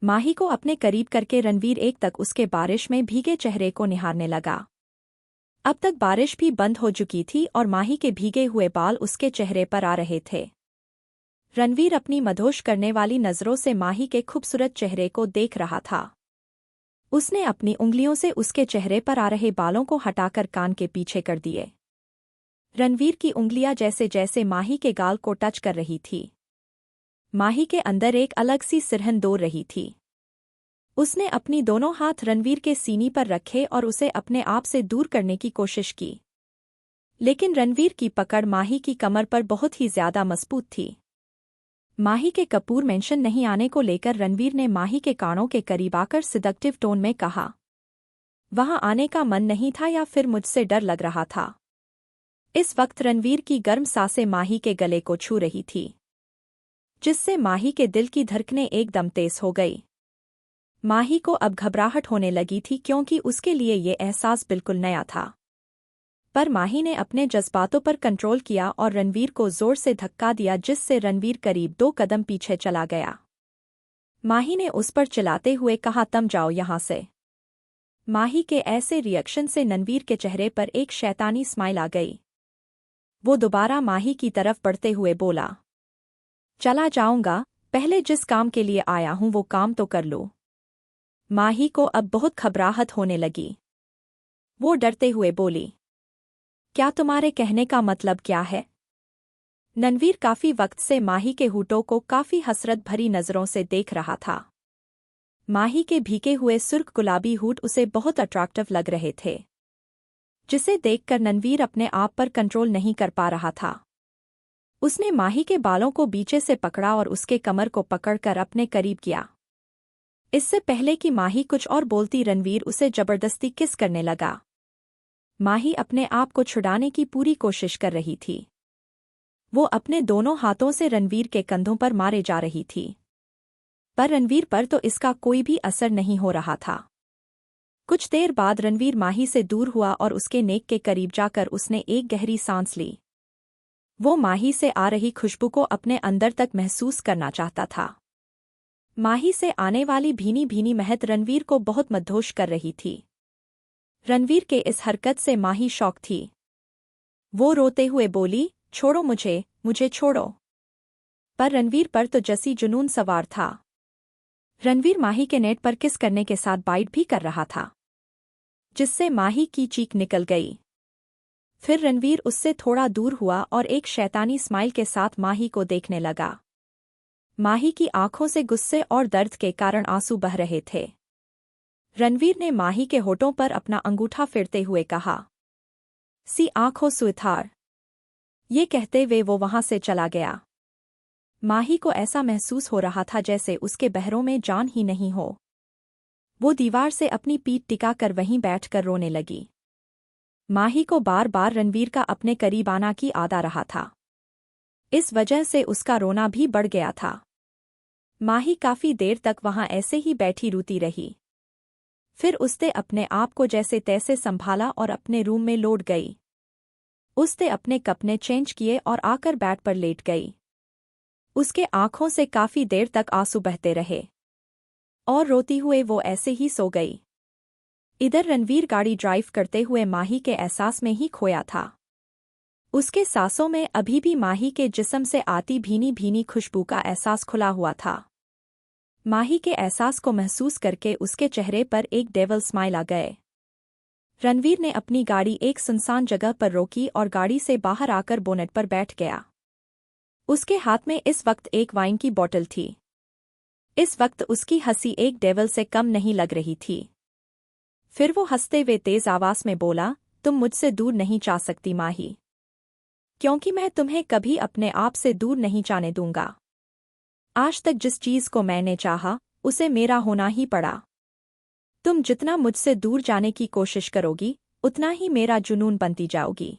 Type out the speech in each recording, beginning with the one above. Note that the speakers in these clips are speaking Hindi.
माही को अपने करीब करके रणवीर एक तक उसके बारिश में भीगे चेहरे को निहारने लगा। अब तक बारिश भी बंद हो चुकी थी और माही के भीगे हुए बाल उसके चेहरे पर आ रहे थे। रणवीर अपनी मदहोश करने वाली नज़रों से माही के खूबसूरत चेहरे को देख रहा था। उसने अपनी उंगलियों से उसके चेहरे पर आ रहे बालों को हटाकर कान के पीछे कर दिए। रणवीर की उंगलियां जैसे जैसे माही के गाल को टच कर रही थी, माही के अंदर एक अलग सी सिरहन दौड़ रही थी। उसने अपनी दोनों हाथ रणवीर के सीने पर रखे और उसे अपने आप से दूर करने की कोशिश की, लेकिन रणवीर की पकड़ माही की कमर पर बहुत ही ज्यादा मजबूत थी। माही के कपूर मेंशन नहीं आने को लेकर रणवीर ने माही के कानों के करीब आकर सिडक्टिव टोन में कहा, वहां आने का मन नहीं था या फिर मुझसे डर लग रहा था। इस वक्त रणवीर की गर्म सांसें माही के गले को छू रही थी, जिससे माही के दिल की धड़कनें एकदम तेज हो गई। माही को अब घबराहट होने लगी थी क्योंकि उसके लिए ये एहसास बिल्कुल नया था। पर माही ने अपने जज्बातों पर कंट्रोल किया और रणवीर को जोर से धक्का दिया, जिससे रणवीर करीब 2 कदम पीछे चला गया। माही ने उस पर चिल्लाते हुए कहा, तुम जाओ यहां से। माही के ऐसे रिएक्शन से रणवीर के चेहरे पर एक शैतानी स्माइल आ गई। वो दोबारा माही की तरफ बढ़ते हुए बोला, चला जाऊंगा, पहले जिस काम के लिए आया हूं वो काम तो कर लो। माही को अब बहुत घबराहट होने लगी। वो डरते हुए बोली, क्या तुम्हारे कहने का मतलब क्या है? रणवीर काफी वक्त से माही के होठों को काफी हसरत भरी नजरों से देख रहा था। माही के भीगे हुए सुर्ख गुलाबी होठ उसे बहुत अट्रैक्टिव लग रहे थे, जिसे देखकर रणवीर अपने आप पर कंट्रोल नहीं कर पा रहा था। उसने माही के बालों को बीचे से पकड़ा और उसके कमर को पकड़कर अपने करीब किया। इससे पहले कि माही कुछ और बोलती, रणवीर उसे जबरदस्ती किस करने लगा। माही अपने आप को छुड़ाने की पूरी कोशिश कर रही थी। वो अपने दोनों हाथों से रणवीर के कंधों पर मारे जा रही थी, पर रणवीर पर तो इसका कोई भी असर नहीं हो रहा था। कुछ देर बाद रणवीर माही से दूर हुआ और उसके नेक के करीब जाकर उसने एक गहरी सांस ली। वो माही से आ रही खुशबू को अपने अंदर तक महसूस करना चाहता था। माही से आने वाली भीनी भीनी महक रणवीर को बहुत मदहोश कर रही थी। रणवीर के इस हरकत से माही शॉक थी। वो रोते हुए बोली, छोड़ो मुझे, मुझे छोड़ो। पर रणवीर पर तो जैसी जुनून सवार था। रणवीर माही के नेट पर किस करने के साथ बाइट भी कर रहा था, जिससे माही की चीख निकल गई। फिर रणवीर उससे थोड़ा दूर हुआ और एक शैतानी स्माइल के साथ माही को देखने लगा। माही की आंखों से गुस्से और दर्द के कारण आंसू बह रहे थे। रणवीर ने माही के होठों पर अपना अंगूठा फेरते हुए कहा, सी आंखों सुथार। ये कहते हुए वो वहां से चला गया। माही को ऐसा महसूस हो रहा था जैसे उसके बहरों में जान ही नहीं हो। वो दीवार से अपनी पीठ टिकाकर वहीं बैठकर रोने लगी। माही को बार बार रणवीर का अपने करीब आना की आदत रहा था। इस वजह से उसका रोना भी बढ़ गया था। माही काफी देर तक वहां ऐसे ही बैठी रोती रही। फिर उसने अपने आप को जैसे तैसे संभाला और अपने रूम में लौट गई। उसने अपने कपड़े चेंज किए और आकर बेड पर लेट गई। उसके आंखों से काफी देर तक आंसू बहते रहे और रोती हुए वो ऐसे ही सो गई। इधर रणवीर गाड़ी ड्राइव करते हुए माही के एहसास में ही खोया था। उसके सांसों में अभी भी माही के जिस्म से आती भीनी भीनी खुशबू का एहसास खुला हुआ था। माही के एहसास को महसूस करके उसके चेहरे पर एक डेविल स्माइल आ गए। रणवीर ने अपनी गाड़ी एक सुनसान जगह पर रोकी और गाड़ी से बाहर आकर बोनेट पर बैठ गया। उसके हाथ में इस वक्त एक वाइन की बोतल थी। इस वक्त उसकी हंसी एक डेविल से कम नहीं लग रही थी। फिर वो हंसते हुए तेज आवाज में बोला, तुम मुझसे दूर नहीं जा सकती माही, क्योंकि मैं तुम्हें कभी अपने आप से दूर नहीं जाने दूंगा। आज तक जिस चीज को मैंने चाहा, उसे मेरा होना ही पड़ा। तुम जितना मुझसे दूर जाने की कोशिश करोगी, उतना ही मेरा जुनून बनती जाओगी।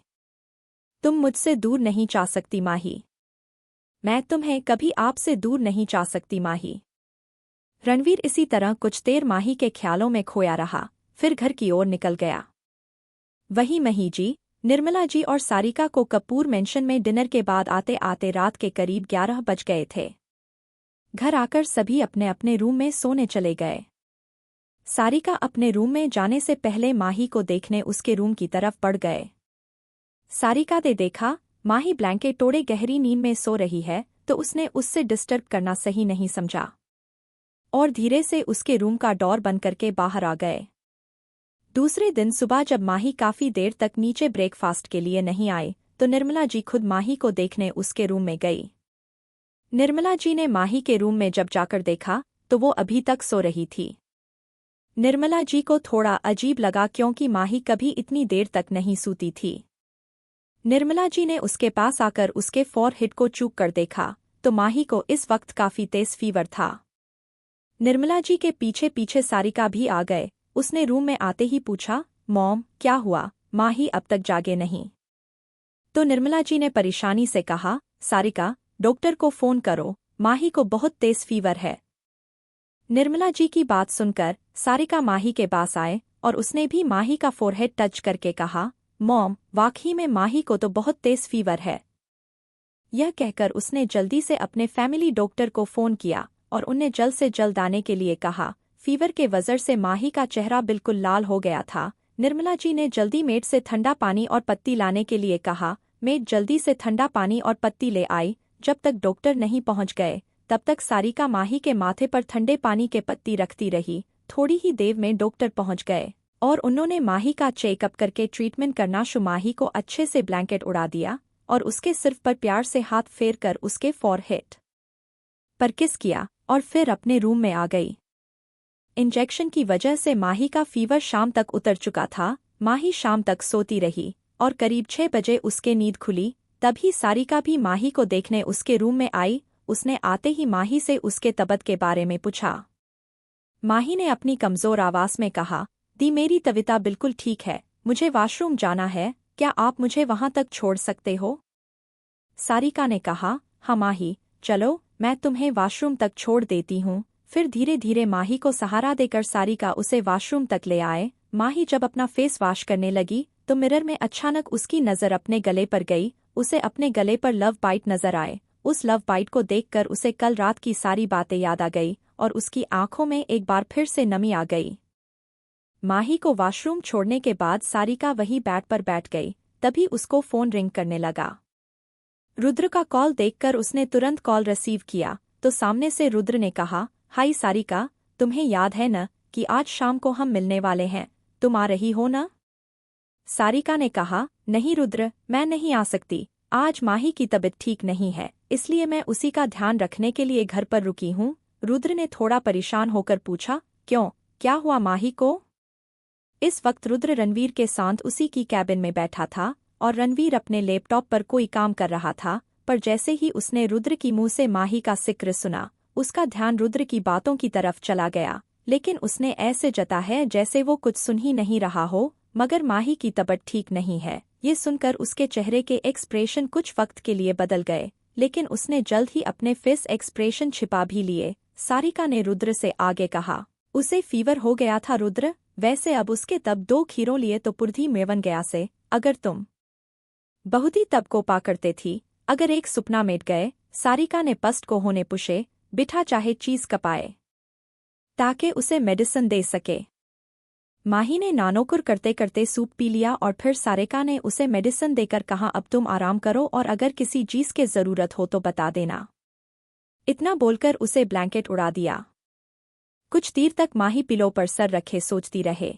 तुम मुझसे दूर नहीं जा सकती माही। मैं तुम्हें कभी आपसे दूर नहीं जा सकती माही। रणवीर इसी तरह कुछ देर माही के ख्यालों में खोया रहा, फिर घर की ओर निकल गया। वहीं मही जी, निर्मला जी और सारिका को कपूर मेंशन में डिनर के बाद आते आते रात के करीब 11 बज गए थे। घर आकर सभी अपने अपने रूम में सोने चले गए। सारिका अपने रूम में जाने से पहले माही को देखने उसके रूम की तरफ बढ़ गए। सारिका ने देखा माही ब्लैंकेट ओढ़े गहरी नींद में सो रही है, तो उसने उससे डिस्टर्ब करना सही नहीं समझा और धीरे से उसके रूम का डोर बंद करके बाहर आ गए। दूसरे दिन सुबह जब माही काफी देर तक नीचे ब्रेकफास्ट के लिए नहीं आए, तो निर्मला जी खुद माही को देखने उसके रूम में गई। निर्मला जी ने माही के रूम में जब जाकर देखा तो वो अभी तक सो रही थी। निर्मला जी को थोड़ा अजीब लगा क्योंकि माही कभी इतनी देर तक नहीं सूती थी। निर्मला जी ने उसके पास आकर उसके फोरहेड को चूक कर देखा तो माही को इस वक्त काफी तेज फीवर था। निर्मला जी के पीछे पीछे सारिका भी आ गए। उसने रूम में आते ही पूछा, मॉम क्या हुआ, माही अब तक जागे नहीं? तो निर्मला जी ने परेशानी से कहा, सारिका डॉक्टर को फोन करो, माही को बहुत तेज फीवर है। निर्मला जी की बात सुनकर सारिका माही के पास आए और उसने भी माही का फोरहेड टच करके कहा, मॉम वाकई में माही को तो बहुत तेज फीवर है। यह कहकर उसने जल्दी से अपने फैमिली डॉक्टर को फोन किया और उन्हें जल्द से जल्द आने के लिए कहा। फीवर के वजह से माही का चेहरा बिल्कुल लाल हो गया था। निर्मला जी ने जल्दी मेड से ठंडा पानी और पत्ती लाने के लिए कहा। मेड जल्दी से ठंडा पानी और पत्ती ले आई। जब तक डॉक्टर नहीं पहुंच गए तब तक सारिका माही के माथे पर ठंडे पानी के पत्ती रखती रही। थोड़ी ही देर में डॉक्टर पहुंच गए और उन्होंने माही का चेकअप करके ट्रीटमेंट करना शुरू। माही को अच्छे से ब्लैंकेट उड़ा दिया और उसके सिर पर प्यार से हाथ फेर कर उसके फोरहेड पर किस किया और फिर अपने रूम में आ गई। इंजेक्शन की वजह से माही का फीवर शाम तक उतर चुका था। माही शाम तक सोती रही और करीब 6 बजे उसके नींद खुली। तभी सारिका भी माही को देखने उसके रूम में आई। उसने आते ही माही से उसके तबीयत के बारे में पूछा। माही ने अपनी कमजोर आवाज में कहा, दी मेरी तबीयत बिल्कुल ठीक है, मुझे वॉशरूम जाना है, क्या आप मुझे वहां तक छोड़ सकते हो? सारिका ने कहा, हाँ माही, चलो मैं तुम्हें वॉशरूम तक छोड़ देती हूँ। फिर धीरे धीरे माही को सहारा देकर सारिका उसे वॉशरूम तक ले आए। माही जब अपना फेस वॉश करने लगी तो मिरर में अचानक उसकी नज़र अपने गले पर गई। उसे अपने गले पर लव बाइट नजर आए। उस लव बाइट को देखकर उसे कल रात की सारी बातें याद आ गई और उसकी आंखों में एक बार फिर से नमी आ गई। माही को वॉशरूम छोड़ने के बाद सारिका वही बेड पर बैठ गई। तभी उसको फोन रिंग करने लगा। रुद्र का कॉल देखकर उसने तुरंत कॉल रिसीव किया तो सामने से रुद्र ने कहा, हाय सारिका, तुम्हें याद है न कि आज शाम को हम मिलने वाले हैं, तुम आ रही हो ना? सारिका ने कहा, नहीं रुद्र, मैं नहीं आ सकती, आज माही की तबीयत ठीक नहीं है, इसलिए मैं उसी का ध्यान रखने के लिए घर पर रुकी हूँ। रुद्र ने थोड़ा परेशान होकर पूछा, क्यों, क्या हुआ माही को? इस वक्त रुद्र रणवीर के साथ उसी की कैबिन में बैठा था और रणवीर अपने लैपटॉप पर कोई काम कर रहा था। पर जैसे ही उसने रुद्र की मुंह से माही का जिक्र सुना, उसका ध्यान रुद्र की बातों की तरफ चला गया, लेकिन उसने ऐसे जता है जैसे वो कुछ सुन ही नहीं रहा हो। मगर माही की तबीयत ठीक नहीं है, ये सुनकर उसके चेहरे के एक्सप्रेशन कुछ वक्त के लिए बदल गए, लेकिन उसने जल्द ही अपने फेस एक्सप्रेशन छिपा भी लिए। सारिका ने रुद्र से आगे कहा, उसे फीवर हो गया था रुद्र, वैसे अब उसके तब 2 खीरों लिए तो पुर्धी मेवन गया से, अगर तुम बहुत ही तब को पा करते थी, अगर एक सुपना मेट गए। सारिका ने पस्त को होने पुछे, बिठा चाहे चीज कपाए ताकि उसे मेडिसिन दे सके। माही ने नानोकुर करते करते सूप पी लिया और फिर सारिका ने उसे मेडिसिन देकर कहा, अब तुम आराम करो और अगर किसी चीज की जरूरत हो तो बता देना। इतना बोलकर उसे ब्लैंकेट उड़ा दिया। कुछ देर तक माही पिलो पर सर रखे सोचती रहे।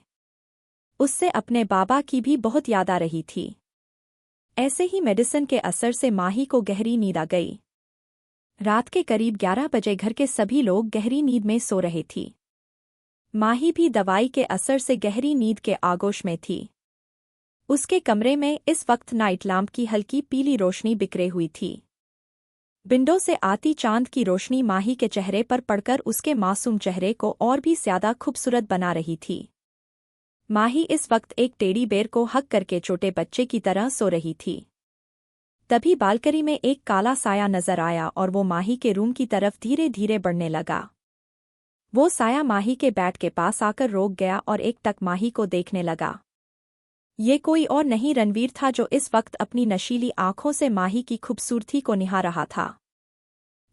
उससे अपने बाबा की भी बहुत याद आ रही थी। ऐसे ही मेडिसिन के असर से माही को गहरी नींद आ गई। रात के करीब 11 बजे घर के सभी लोग गहरी नींद में सो रहे थी। माही भी दवाई के असर से गहरी नींद के आगोश में थी। उसके कमरे में इस वक्त नाइट लैंप की हल्की पीली रोशनी बिखरे हुई थी। विंडो से आती चांद की रोशनी माही के चेहरे पर पड़कर उसके मासूम चेहरे को और भी ज्यादा खूबसूरत बना रही थी। माही इस वक्त एक टेडी बेयर को हग करके छोटे बच्चे की तरह सो रही थी। तभी बालकनी में एक काला साया नजर आया और वो माही के रूम की तरफ धीरे धीरे बढ़ने लगा। वो साया माही के बेड के पास आकर रोक गया और एक टक माही को देखने लगा। ये कोई और नहीं रणवीर था, जो इस वक्त अपनी नशीली आंखों से माही की खूबसूरती को निहार रहा था।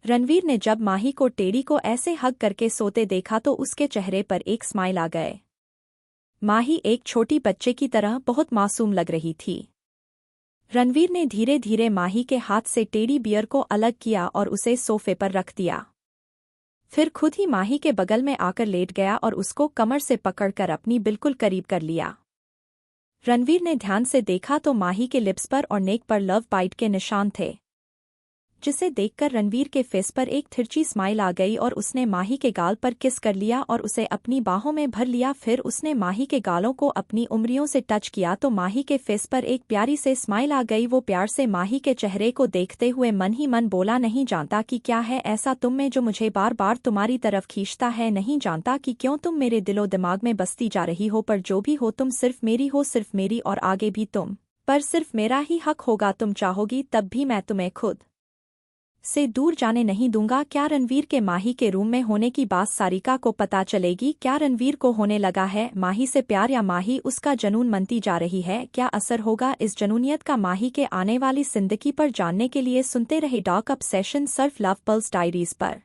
रणवीर ने जब माही को टेढ़ी को ऐसे हग करके सोते देखा तो उसके चेहरे पर एक स्माइल आ गए। माही एक छोटी बच्चे की तरह बहुत मासूम लग रही थी। रणवीर ने धीरे धीरे माही के हाथ से टेढ़ी बियर को अलग किया और उसे सोफे पर रख दिया। फिर खुद ही माही के बगल में आकर लेट गया और उसको कमर से पकड़कर अपनी बिल्कुल करीब कर लिया। रणवीर ने ध्यान से देखा तो माही के लिप्स पर और नेक पर लव बाइट के निशान थे, जिसे देखकर रणवीर के फेस पर एक तिरछी स्माइल आ गई और उसने माही के गाल पर किस कर लिया और उसे अपनी बाहों में भर लिया। फिर उसने माही के गालों को अपनी उंगलियों से टच किया तो माही के फेस पर एक प्यारी से स्माइल आ गई। वो प्यार से माही के चेहरे को देखते हुए मन ही मन बोला, नहीं जानता कि क्या है ऐसा तुम में जो मुझे बार बार तुम्हारी तरफ खींचता है, नहीं जानता कि क्यों तुम मेरे दिलो दिमाग में बसती जा रही हो, पर जो भी हो तुम सिर्फ मेरी हो, सिर्फ मेरी, और आगे भी तुम पर सिर्फ मेरा ही हक होगा। तुम चाहोगी तब भी मैं तुम्हें खुद से दूर जाने नहीं दूंगा। क्या रणवीर के माही के रूम में होने की बात सारिका को पता चलेगी? क्या रणवीर को होने लगा है माही से प्यार, या माही उसका जनून मनती जा रही है? क्या असर होगा इस जनूनियत का माही के आने वाली जिंदगी पर? जानने के लिए सुनते रहे डॉक अप सेशन सिर्फ लव पल्स डायरीज पर।